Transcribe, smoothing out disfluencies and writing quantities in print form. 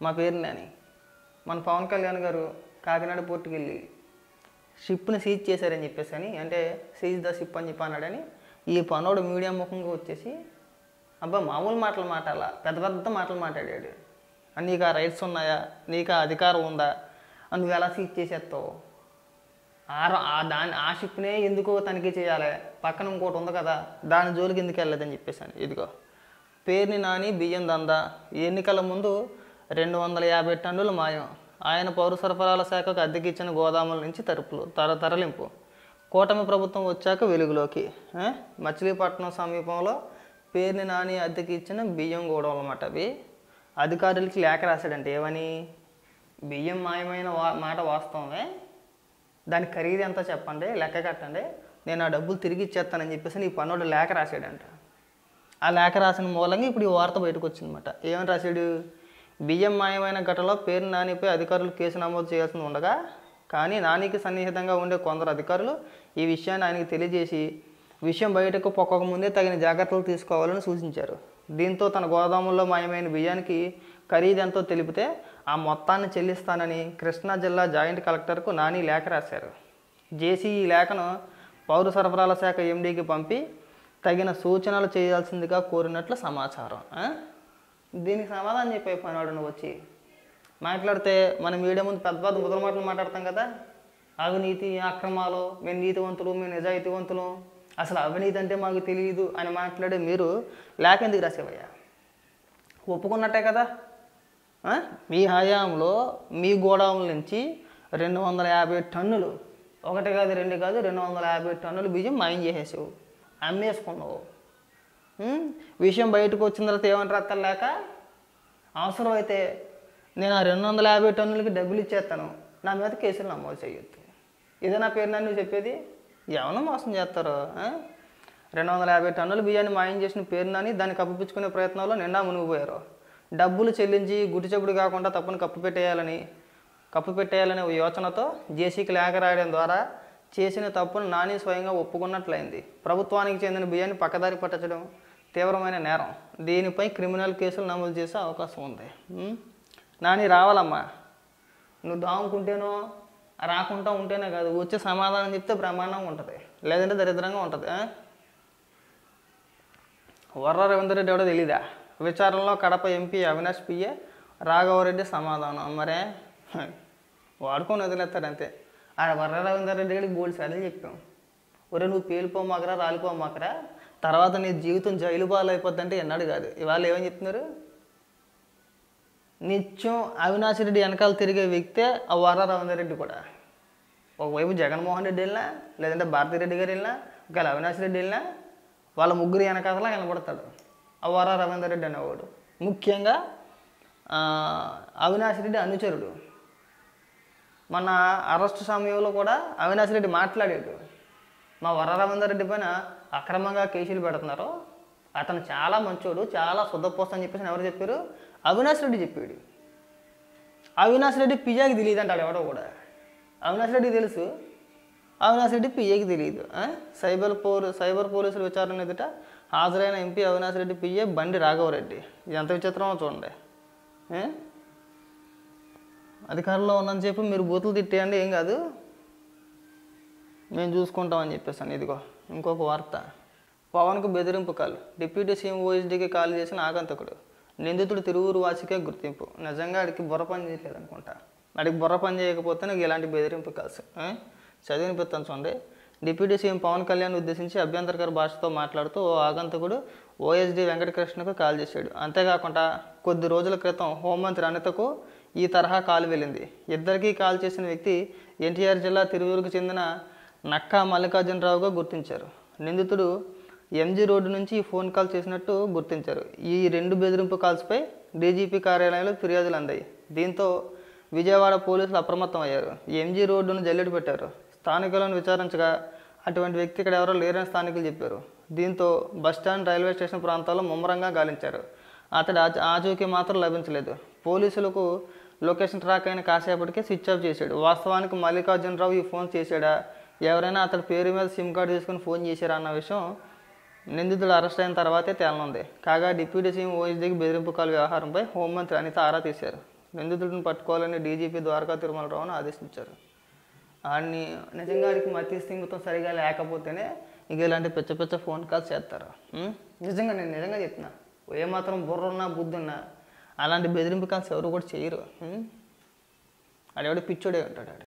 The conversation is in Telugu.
మా పేరు నాని. మన పవన్ కళ్యాణ్ గారు కాకినాడ పోర్టుకి వెళ్ళి షిప్ని సీజ్ చేశారని చెప్పేసి అని, అంటే సీజ్ ద షిప్ అని చెప్పి అన్నాడని ఈ పనోడు మీడియా ముఖంగా వచ్చేసి అబ్బా మామూలు మాటలు మాట్లాడాలా, పెద్ద పెద్ద మాటలు మాట్లాడాడు. నీకు ఆ రైట్స్ ఉన్నాయా, నీకు ఆ అధికారం ఉందా, నువ్వు ఎలా సీజ్ చేసేస్తావు, ఆ షిప్నే ఎందుకో తనిఖీ చేయాలి, పక్కన ఇంకోటి ఉంది కదా దాని జోలికి ఎందుకు వెళ్ళలేదని చెప్పేసాను. ఇదిగో పేరుని నాని బియ్యం దందా ఎన్నికల ముందు 250 టన్నులు మాయం. ఆయన పౌర సరఫరాల శాఖకు అద్దెకిచ్చిన గోదాముల నుంచి తరలింపు. కూటమి ప్రభుత్వం వచ్చాక వెలుగులోకి. మచిలీపట్నం సమీపంలో పేరుని నాని అద్దెకి ఇచ్చిన బియ్యం గోడౌన్లు అన్నమాట అవి. అధికారులకి లేఖ రాశాడంటే ఏమని, బియ్యం మాయమైన మాట వాస్తవమే, దాని ఖరీదు ఎంత చెప్పండి, లెక్క కట్టండి, నేను ఆ డబ్బులు తిరిగి ఇచ్చేస్తానని చెప్పేసి ఈ పన్నోడు లేఖ రాశాడంట. ఆ లేఖ రాసిన మూలంగా ఇప్పుడు ఈ వార్త బయటకు వచ్చిందన్నమాట. ఏమని రాశాడు, బియ్యం మాయమైన ఘటనలో పేరు నానిపై అధికారులు కేసు నమోదు చేయాల్సి ఉండగా, కానీ నానికి సన్నిహితంగా ఉండే కొందరు అధికారులు ఈ విషయాన్ని ఆయనకు తెలియజేసి విషయం బయటకు పొక్కక ముందే తగిన జాగ్రత్తలు తీసుకోవాలని సూచించారు. దీంతో తన గోదాముల్లో మాయమైన బియ్యానికి ఖరీదు ఎంతో తెలిపితే ఆ మొత్తాన్ని చెల్లిస్తానని కృష్ణా జిల్లా జాయింట్ కలెక్టర్కు నాని లేఖ రాశారు. జేసీ ఈ లేఖను పౌర సరఫరాల శాఖ ఎండీకి పంపి తగిన సూచనలు చేయాల్సిందిగా కోరినట్లు సమాచారం. దీనికి సమాధానం చెప్పే పనివాడు నువ్వు వచ్చి మాట్లాడితే మన మీడియా ముందు పెద్ద పెద్ద ముద్ర మాటలు మాట్లాడతాం కదా, అవినీతి అక్రమాలు, మేము నీతివంతులు, మేము నిజాయితీవంతులు, అసలు అవినీతి అంటే మాకు తెలియదు అని మాట్లాడే మీరు లేఖ ఎందుకు రాసేవయ్యా? ఒప్పుకున్నట్టే కదా. మీ హయాంలో మీ గోడౌన్ల నుంచి 250 టన్నులు, ఒకటి కాదు రెండు కాదు 250 టన్నులు బియ్యం మాయం చేసేసావు, అమ్మేసుకున్నావు. విషయం బయటకు వచ్చిన తర్వాత ఏమని రాస్తారు లేక, అవసరమైతే నేను ఆ 250 టన్నులకి డబ్బులు ఇచ్చేస్తాను, నా మీద కేసులు నమోదు చేయొద్దు. ఇదే నా పేరు నన్ను నువ్వు చెప్పేది? ఎవరో మోసం చేస్తారు. 250 టన్నుల బియ్యాన్ని మాయం చేసిన పేరు నాని దాన్ని కప్పిపుచ్చుకునే ప్రయత్నంలో నిండా మునిగిపోయారు. డబ్బులు చెల్లించి గుడిచెప్పుడు కాకుండా తప్పును కప్పిపెట్టేయాలనే యోచనతో జేసీకి లేఖ రాయడం ద్వారా చేసిన తప్పును నాని స్వయంగా ఒప్పుకున్నట్లయింది. ప్రభుత్వానికి చెందిన బియ్యాన్ని పక్కదారి పట్టించడం తీవ్రమైన నేరం. దీనిపై క్రిమినల్ కేసులు నమోదు చేసే అవకాశం ఉంది. నాని రావాలమ్మా, నువ్వు దాముకుంటేనో రాకుండా ఉంటేనే కాదు, వచ్చే సమాధానం చెప్తే బ్రహ్మాండంగా ఉంటుంది, లేదంటే దరిద్రంగా ఉంటుంది. వర్ర రవీందర్ రెడ్డి ఎవడో తెలీదా? విచారణలో కడప ఎంపీ అవినాష్ పిఏ రాఘవరెడ్డి సమాధానం. మరే వాడుకొని వదిలేస్తాడంతే. ఆ వర్ర రవీందర్ రెడ్డి గారికి బోల్డ్ సార్లు చెప్పాం, ఒరే నువ్వు పేలిపోమాకరా రాలిపోమాకరా, తర్వాత నీ జీవితం జైలు బాలు అయిపోద్దంటే ఎన్నాడు కాదు. ఇవాళ ఏమని చెప్తున్నారు, నిత్యం అవినాష్ రెడ్డి వెనకాల తిరిగే వ్యక్తే ఆ వర్ర రవీందర్ రెడ్డి కూడా. ఒకవైపు జగన్మోహన్ రెడ్డి వెళ్ళినా, లేదంటే భారతిరెడ్డి గారు వెళ్ళినా, ఒకవేళ అవినాష్ రెడ్డి వెళ్ళినా వాళ్ళ ముగ్గురు వెనకాతలా కనబడతాడు ఆ వర్ర రవీందర్ రెడ్డి అనేవాడు. ముఖ్యంగా అవినాష్ రెడ్డి అనుచరుడు. మన అరెస్టు సమయంలో కూడా అవినాష్ రెడ్డి మాట్లాడాడు, మా వర్ర రవీందర్ రెడ్డి పైన అక్రమంగా కేసులు పెడుతున్నారు, అతను చాలా మంచోడు, చాలా శుద్ధపోస్త అని చెప్పేసి ఎవరు చెప్పారు? అవినాష్ రెడ్డి చెప్పాడు. అవినాష్ రెడ్డి పిజాకి తెలియదు అంటాడు ఎవడో కూడా. అవినాష్ రెడ్డి తెలుసు, అవినాష్ రెడ్డి పిఏకి తెలియదు. సైబర్ పోలీసుల విచారణ ఎదుట హాజరైన ఎంపీ అవినాష్ రెడ్డి పిఏ బండి రాఘవరెడ్డి. ఎంత విచిత్రమో చూడండి. అధికారంలో ఉన్నని చెప్పి మీరు బూతులు తిట్టేయండి, ఏం కాదు, మేము చూసుకుంటామని చెప్పేసాను. ఇదిగో ఇంకొక వార్త. పవన్కు బెదిరింపు కాల్. డిప్యూటీ సీఎం ఓఎస్డీకి కాల్ చేసిన ఆగంతకుడు. నిందితుడు తిరువురు వాసికే గుర్తింపు. నిజంగా ఆడికి బుర్ర పని చేయలేదు అనుకుంటా. ఆడికి బుర్ర పని చేయకపోతే నాకు ఇలాంటి బెదిరింపు కాల్స్ చదివినిపిస్తాను చూడండి. డిప్యూటీ సీఎం పవన్ కళ్యాణ్ ఉద్దేశించి అభ్యంతరకర భాషతో మాట్లాడుతూ ఓ ఆగంతకుడు ఓఎస్డీ వెంకటకృష్ణకు కాల్ చేశాడు. అంతేకాకుండా కొద్ది రోజుల క్రితం హోంమంత్రి అనితకు ఈ తరహా కాల్ వెళ్ళింది. ఇద్దరికీ కాల్ చేసిన వ్యక్తి ఎన్టీఆర్ జిల్లా తిరువూరుకు చెందిన నక్కా మల్లికార్జునరావుగా గుర్తించారు. నిందితుడు ఎంజీ రోడ్డు నుంచి ఈ ఫోన్ కాల్ చేసినట్టు గుర్తించారు. ఈ 2 బెదిరింపు కాల్స్పై డీజీపీ కార్యాలయంలో ఫిర్యాదులు అందాయి. దీంతో విజయవాడ పోలీసులు అప్రమత్తం అయ్యారు. ఎంజీ రోడ్డును జల్లెడ పెట్టారు. స్థానికులను విచారించగా అటువంటి వ్యక్తి ఇక్కడ ఎవరో లేరని స్థానికులు చెప్పారు. దీంతో బస్టాండ్, రైల్వే స్టేషన్ ప్రాంతాల్లో ముమ్మరంగా గాలించారు. అతడి ఆచూకీ మాత్రం లభించలేదు. పోలీసులకు లొకేషన్ ట్రాక్ అయిన కాసేపటికే స్విచ్ ఆఫ్ చేశాడు. వాస్తవానికి మల్లికార్జునరావు ఈ ఫోన్ చేశాడా, ఎవరైనా అతడి పేరు మీద సిమ్ కార్డు తీసుకుని ఫోన్ చేశారా అన్న విషయం నిందితుడు అరెస్ట్ అయిన తర్వాతే తేలనుంది. కాగా డిప్యూటీ సీఎం ఓఎస్డీకి బెదిరింపు కాల్ వ్యవహారంపై హోంమంత్రి అనిత ఆరా తీశారు. నిందితుడిని పట్టుకోవాలని డీజీపీ ద్వారకా తిరుమలరావును ఆదేశించారు. ఆడిని నిజంగా ఆడికి మతి స్థిమితం సరిగా లేకపోతేనే ఇక ఇలాంటి పిచ్చ పిచ్చ ఫోన్ కాల్స్ చేస్తారు. నిజంగా నేను నిజంగా చెప్తున్నా, ఏమాత్రం బుర్ర ఉన్నా బుద్ధి ఉన్నా అలాంటి బెదిరింపు కాల్స్ ఎవరు కూడా చేయరు. ఆడెవడు పిచ్చోడే ఉంటాడు.